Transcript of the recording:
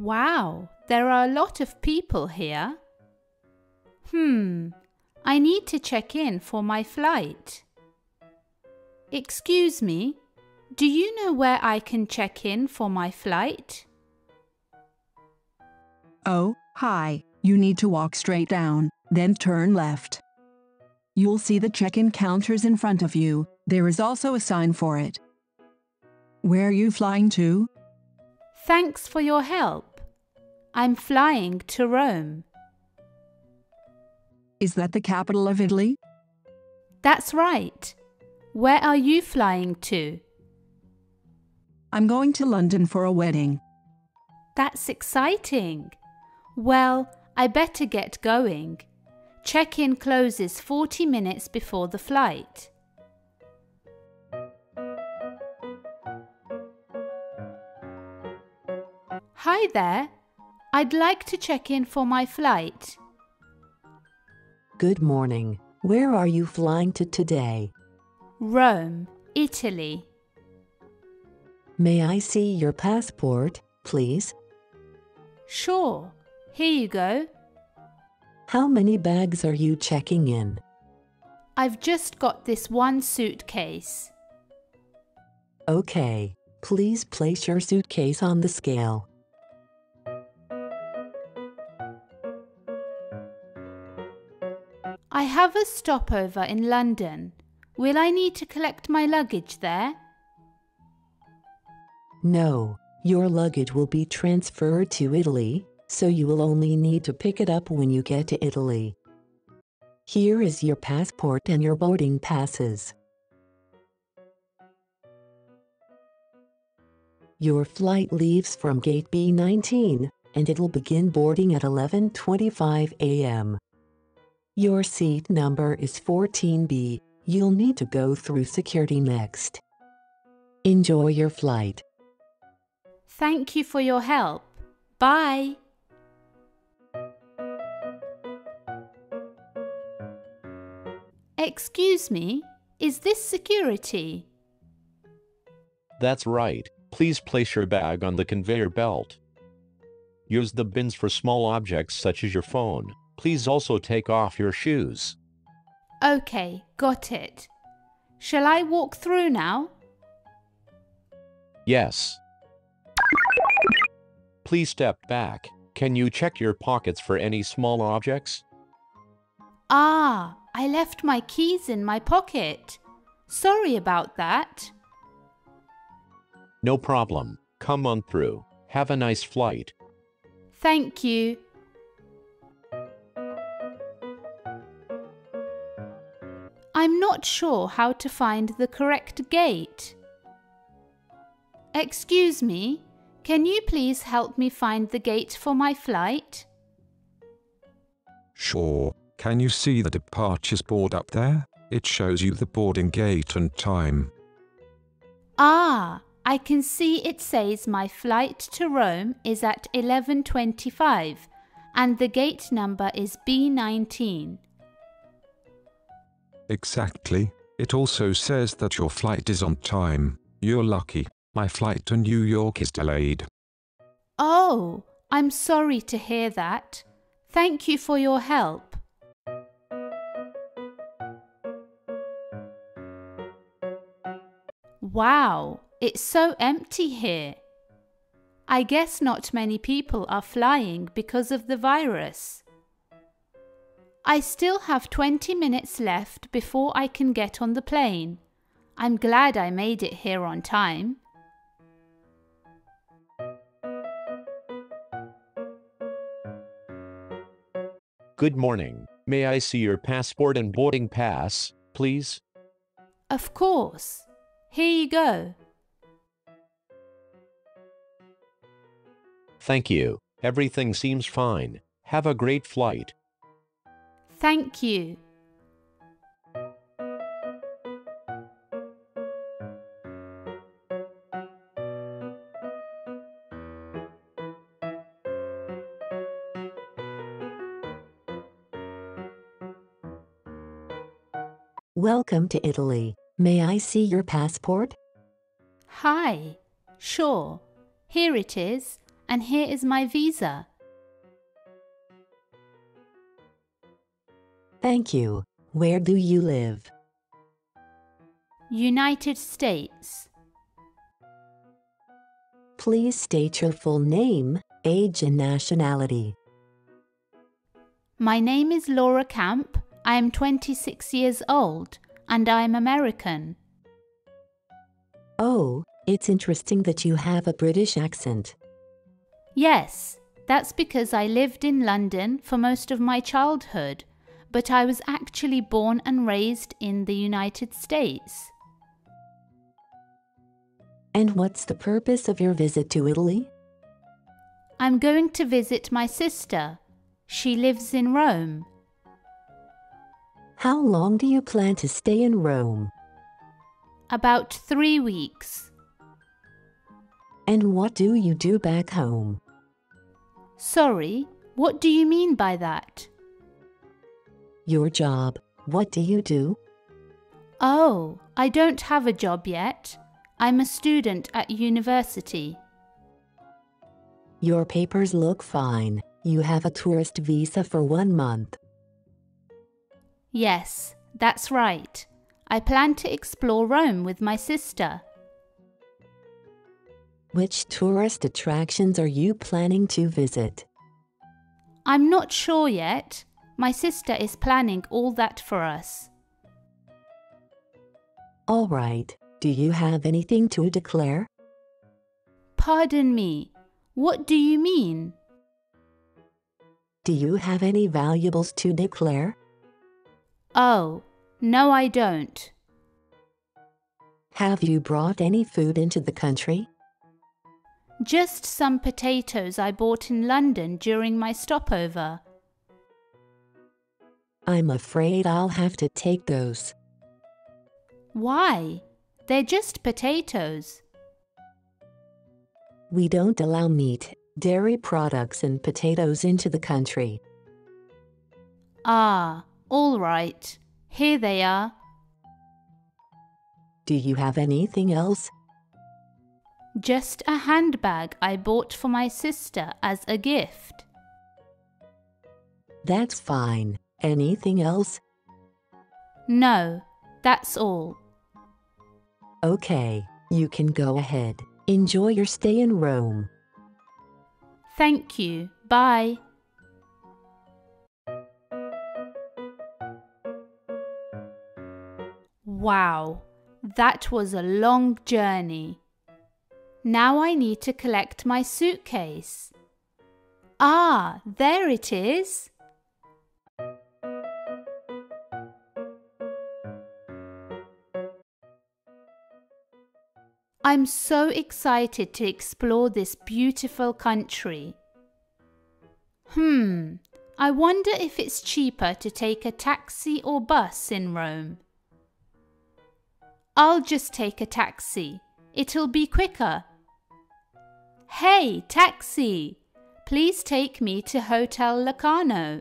Wow, there are a lot of people here. I need to check in for my flight. Excuse me, do you know where I can check in for my flight? Oh, hi. You need to walk straight down, then turn left. You'll see the check-in counters in front of you. There is also a sign for it. Where are you flying to? Thanks for your help. I'm flying to Rome. Is that the capital of Italy? That's right. Where are you flying to? I'm going to London for a wedding. That's exciting. Well, I better get going. Check-in closes 40 minutes before the flight. Hi there. I'd like to check in for my flight. Good morning. Where are you flying to today? Rome, Italy. May I see your passport, please? Sure. Here you go. How many bags are you checking in? I've just got this one suitcase. Okay. Please place your suitcase on the scale. I have a stopover in London. Will I need to collect my luggage there? No, your luggage will be transferred to Italy, so you will only need to pick it up when you get to Italy. Here is your passport and your boarding passes. Your flight leaves from gate B19, and it'll begin boarding at 11:25 a.m. Your seat number is 14B. You'll need to go through security next. Enjoy your flight. Thank you for your help. Bye. Excuse me, is this security? That's right. Please place your bag on the conveyor belt. Use the bins for small objects such as your phone. Please also take off your shoes. Okay, got it. Shall I walk through now? Yes. Please step back. Can you check your pockets for any small objects? Ah, I left my keys in my pocket. Sorry about that. No problem. Come on through. Have a nice flight. Thank you. I'm not sure how to find the correct gate. Excuse me, can you please help me find the gate for my flight? Sure. Can you see the departures board up there? It shows you the boarding gate and time. Ah, I can see it says my flight to Rome is at 11:25 and the gate number is B19. Exactly. It also says that your flight is on time. You're lucky. My flight to New York is delayed. Oh, I'm sorry to hear that. Thank you for your help. Wow, it's so empty here. I guess not many people are flying because of the virus. I still have 20 minutes left before I can get on the plane. I'm glad I made it here on time. Good morning. May I see your passport and boarding pass, please? Of course. Here you go. Thank you. Everything seems fine. Have a great flight. Thank you. Welcome to Italy. May I see your passport? Hi. Sure. Here it is. and here is my visa. Thank you. Where do you live? United States. Please state your full name, age, and nationality. My name is Laura Camp. I am 26 years old and I am American. Oh, it's interesting that you have a British accent. Yes, that's because I lived in London for most of my childhood, but I was actually born and raised in the United States. And what's the purpose of your visit to Italy? I'm going to visit my sister. She lives in Rome. How long do you plan to stay in Rome? About 3 weeks. And what do you do back home? Sorry, what do you mean by that? Your job. What do you do? Oh, I don't have a job yet. I'm a student at university. Your papers look fine. You have a tourist visa for 1 month. Yes, that's right. I plan to explore Rome with my sister. Which tourist attractions are you planning to visit? I'm not sure yet. My sister is planning all that for us. All right. Do you have anything to declare? Pardon me, what do you mean? Do you have any valuables to declare? Oh, no I don't. Have you brought any food into the country? Just some potatoes I bought in London during my stopover. I'm afraid I'll have to take those. Why? They're just potatoes. We don't allow meat, dairy products, and potatoes into the country. Ah, all right. Here they are. Do you have anything else? Just a handbag I bought for my sister as a gift. That's fine. Anything else? No, that's all. Okay, you can go ahead. Enjoy your stay in Rome. Thank you. Bye. Wow, that was a long journey. Now I need to collect my suitcase. Ah, there it is. I'm so excited to explore this beautiful country. I wonder if it's cheaper to take a taxi or bus in Rome. I'll just take a taxi. It'll be quicker. Hey, taxi! Please take me to Hotel Locarno.